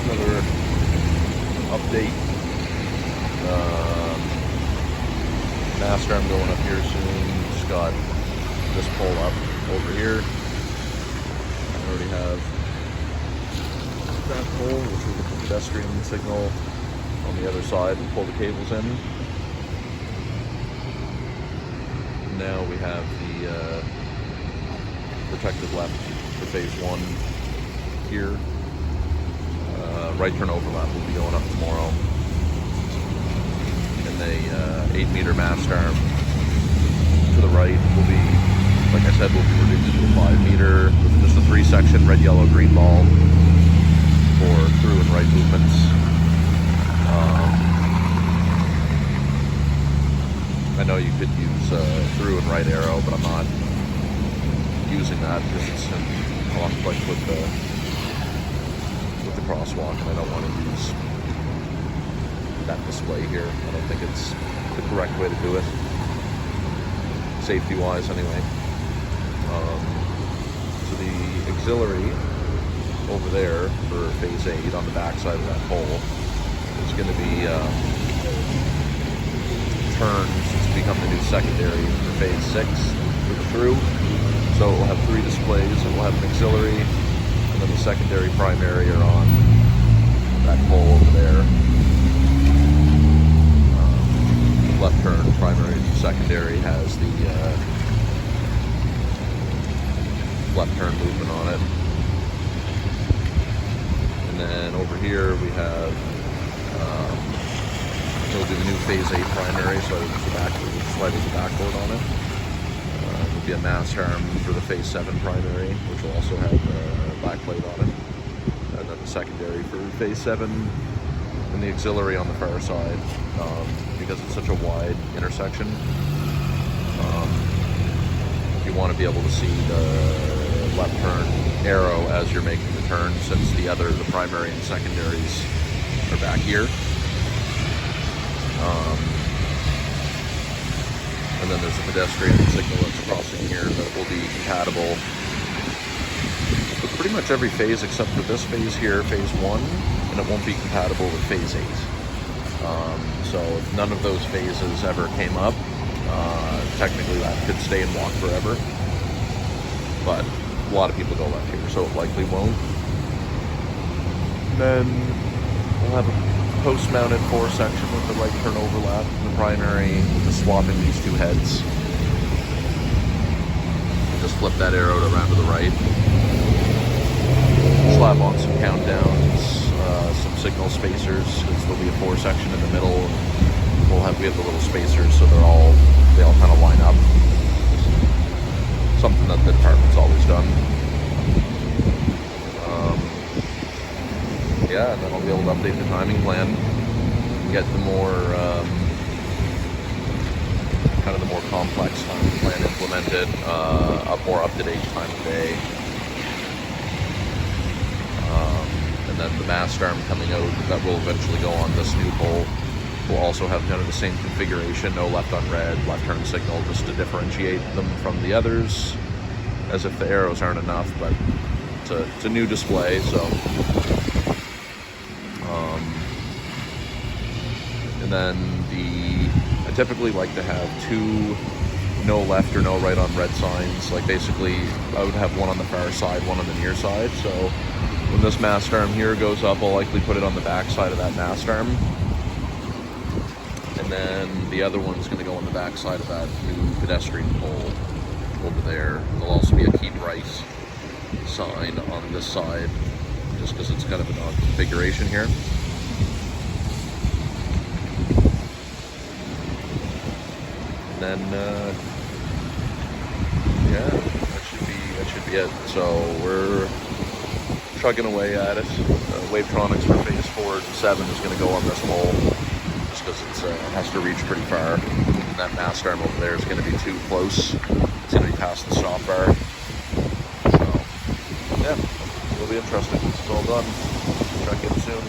Another update. Mast arm going up here soon. Just got this pole up over here. I already have that pole, which is the pedestrian signal on the other side. We pull the cables in. Now we have the protected left for phase 1 here. Right turn overlap will be going up tomorrow. And a 8-meter mast arm to the right will be, like I said, will be reduced to a 5-meter with just a 3-section red, yellow, green ball for through and right movements. I know you could use through and right arrow, but I'm not using that because it's in conflict with the crosswalk, and I don't want to use that display here. I don't think it's the correct way to do it, safety-wise anyway. So the auxiliary over there for phase 8 on the back side of that pole is going to be turned to become the new secondary for phase 6 for the through. So it will have 3 displays. It will have an auxiliary, and then the secondary primary are on that pole over there. Left turn primary and secondary has the left turn movement on it. And then over here we have it'll be the new phase 8 primary, so the back slide with the backboard on it. There'll be a mast arm for the phase 7 primary, which will also have a backplate on it. And then the secondary for phase 7 and the auxiliary on the far side, because it's such a wide intersection. You want to be able to see the left turn arrow as you're making the turn, since the primary and secondaries are back here. And then there's a pedestrian signal that's crossing here that will be compatible with pretty much every phase except for this phase here, phase 1, and it won't be compatible with phase 8. So if none of those phases ever came up, technically that could stay and walk forever. But a lot of people go left here, so it likely won't. Then we'll have a post-mounted 4-section with the right turn overlap in the primary, just swapping these 2 heads. Just flip that arrow around to the right. Slap on some countdowns, some signal spacers, because there'll be a 4-section in the middle. We have the little spacers, so they all kind of line up. Something that the department's always done. Yeah, and then I'll be able to update the timing plan and get the more kind of the more complex timing plan implemented, a more up-to-date time of day. And then the mast arm coming out that will eventually go on this new pole will also have kind of the same configuration, no left on red, left turn signal, just to differentiate them from the others, as if the arrows aren't enough, but it's a new display, so. And then I typically like to have 2 no left or no right on red signs. Like basically, I would have one on the far side, one on the near side. So when this mast arm here goes up, I'll likely put it on the back side of that mast arm. And then the other one's going to go on the back side of that new pedestrian pole over there. There'll also be a keep right sign on this side, just because it's kind of an odd configuration here. And then, yeah, that should be it. So we're chugging away at it. Wavetronics for phase 4 and 7 is going to go on this pole, just because it has to reach pretty far. And that mast arm over there is going to be too close. It's going to be past the stop bar. So, yeah, it'll be interesting. It's all done. Check in soon.